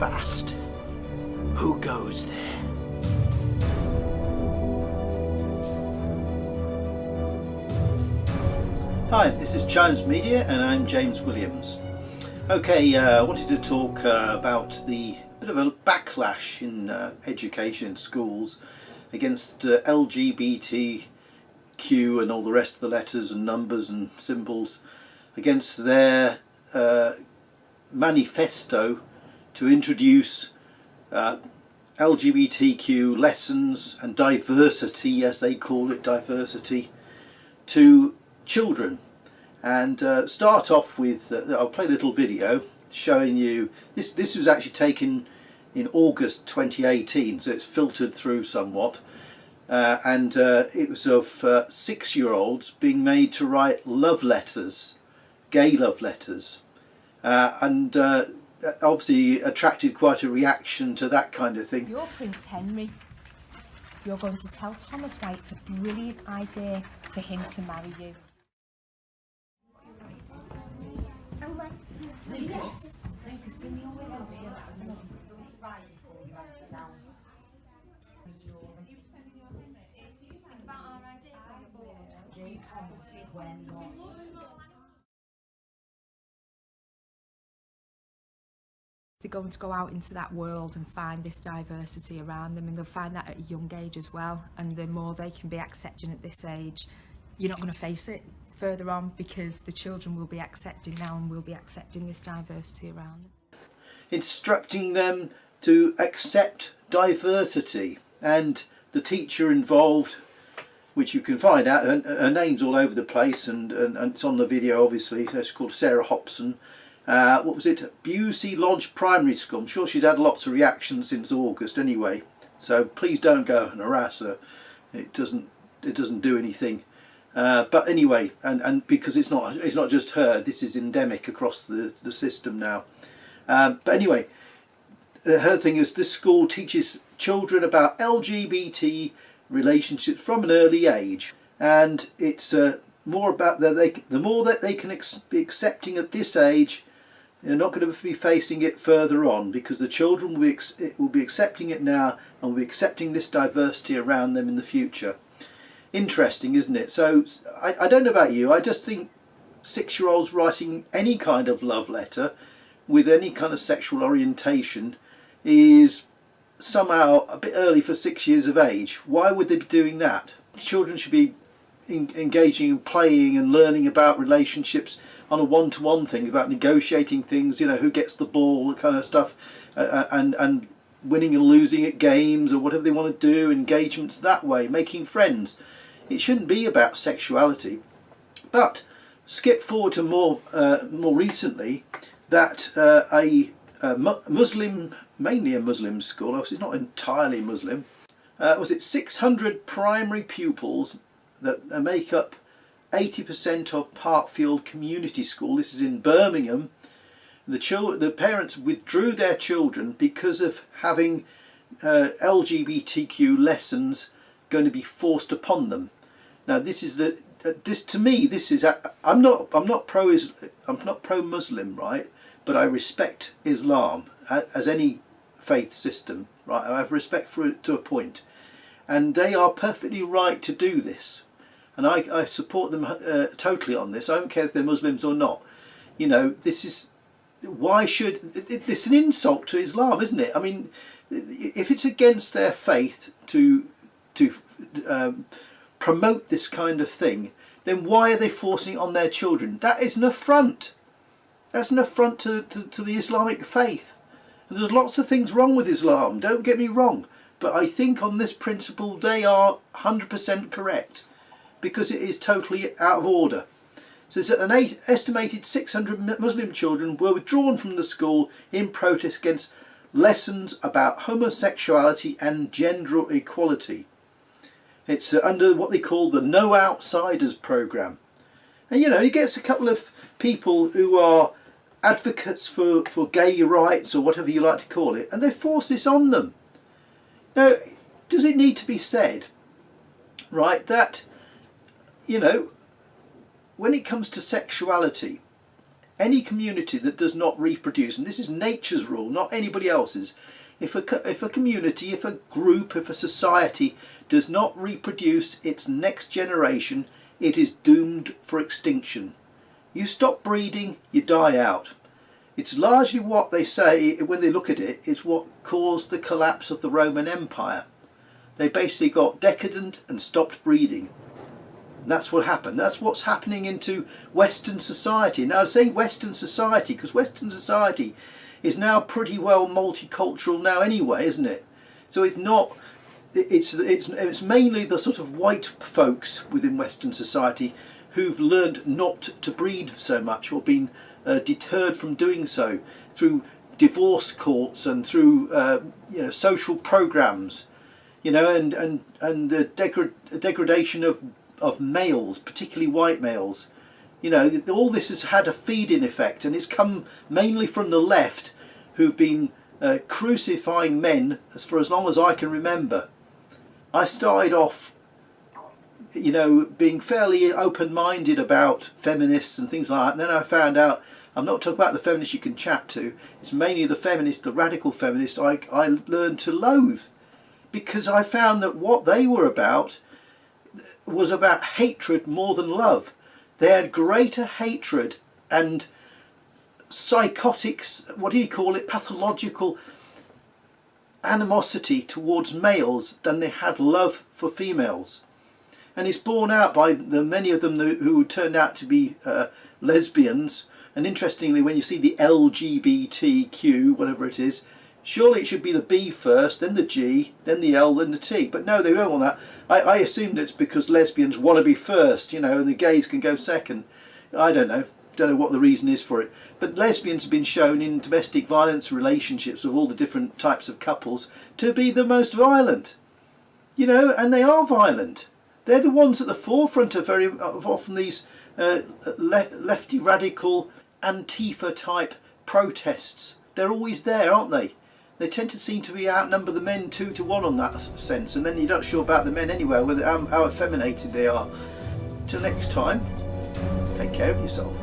fast. Who goes there? Hi, this is Chimes Media and I'm James Williams. Okay, I wanted to talk about the bit of a backlash in education in schools against LGBTQ and all the rest of the letters and numbers and symbols, against their manifesto to introduce LGBTQ lessons and diversity, as they call it, diversity, to children. And start off with, I'll play a little video showing you, this was actually taken in August 2018, so it's filtered through somewhat, and it was of 6-year-olds being made to write love letters, gay love letters, and obviously attracted quite a reaction to that kind of thing. You're Prince Henry. You're going to tell Thomas White it's a brilliant idea for him to marry you. Yes. Lucas, bring your way over here. That's enough. Right before you write it down. Think about our ideas on the board. They're going to go out into that world and find this diversity around them, and they'll find that at a young age as well. And the more they can be accepting at this age, you're not going to face it further on, because the children will be accepting now and will be accepting this diversity around them. Instructing them to accept diversity, and the teacher involved, which you can find out, her name's all over the place, and it's on the video obviously. It's called Sarah Hobson. What was it? Busey Lodge Primary School. I'm sure she's had lots of reactions since August anyway, so please don't go and harass her. It doesn't do anything. But anyway, and because it's not just her, this is endemic across the system now. But anyway, her thing is this school teaches children about LGBT relationships from an early age, and it's more about that the more that they can be accepting at this age, they're not going to be facing it further on, because the children will be accepting it now and will be accepting this diversity around them in the future. Interesting, isn't it? So I don't know about you, I just think 6-year-olds writing any kind of love letter with any kind of sexual orientation is somehow a bit early for 6 years of age. Why would they be doing that? Children should be engaging and playing and learning about relationships on a one-to-one thing, about negotiating things, you know, who gets the ball, that kind of stuff, and winning and losing at games or whatever they want to do, engagements that way, making friends. It shouldn't be about sexuality. But skip forward to more recently, that a Muslim, mainly a Muslim school, obviously not entirely Muslim, was it 600 primary pupils that make up 80% of Parkfield Community School. This is in Birmingham. The parents withdrew their children because of having LGBTQ lessons going to be forced upon them. Now this is to me, this is, I'm not pro-Muslim, right? But I respect Islam as any faith system, right? I have respect for it to a point, and they are perfectly right to do this, and I support them totally on this. I don't care if they're Muslims or not. You know, this is, why should, it's an insult to Islam, isn't it? I mean, if it's against their faith to promote this kind of thing, then why are they forcing it on their children? That is an affront. That's an affront to the Islamic faith. And there's lots of things wrong with Islam, don't get me wrong, but I think on this principle they are 100% correct, because it is totally out of order. So it's an estimated 600 Muslim children were withdrawn from the school in protest against lessons about homosexuality and gender equality. It's under what they call the No Outsiders programme. And you know, he gets a couple of people who are advocates for gay rights, or whatever you like to call it, and they force this on them. Now, does it need to be said, right, that, you know, when it comes to sexuality, any community that does not reproduce, and this is nature's rule, not anybody else's, if a community, if a group, if a society does not reproduce its next generation, it is doomed for extinction. You stop breeding, you die out. It's largely what they say when they look at it, it's what caused the collapse of the Roman Empire. They basically got decadent and stopped breeding. And that's what happened. That's what's happening into Western society. Now, I'm saying Western society because Western society is now pretty well multicultural now anyway, isn't it? So it's not. It's mainly the sort of white folks within Western society who've learned not to breed so much, or been deterred from doing so through divorce courts and through social programs, and the degradation of males, particularly white males. All this has had a feed-in effect, and it's come mainly from the left, who've been crucifying men for as long as I can remember. I started off, being fairly open-minded about feminists and things like that, and then I found out I'm not talking about the feminists you can chat to. It's mainly the feminists, the radical feminists, I learned to loathe, because I found that what they were about was about hatred more than love. They had greater hatred and psychotic, pathological animosity towards males than they had love for females. And it's borne out by the many of them who turned out to be lesbians. And interestingly, when you see the LGBTQ, whatever it is, surely it should be the B first, then the G, then the L, then the T. But no, they don't want that. I assume it's because lesbians want to be first, and the gays can go second. I don't know. Don't know what the reason is for it. But lesbians have been shown in domestic violence relationships of all the different types of couples to be the most violent. And they are violent. They're the ones at the forefront of often these lefty radical Antifa type protests. They're always there, aren't they? They tend to seem to be outnumber the men 2-1 on that sense, and then you're not sure about the men anywhere, whether how effeminated they are. Till next time, take care of yourself.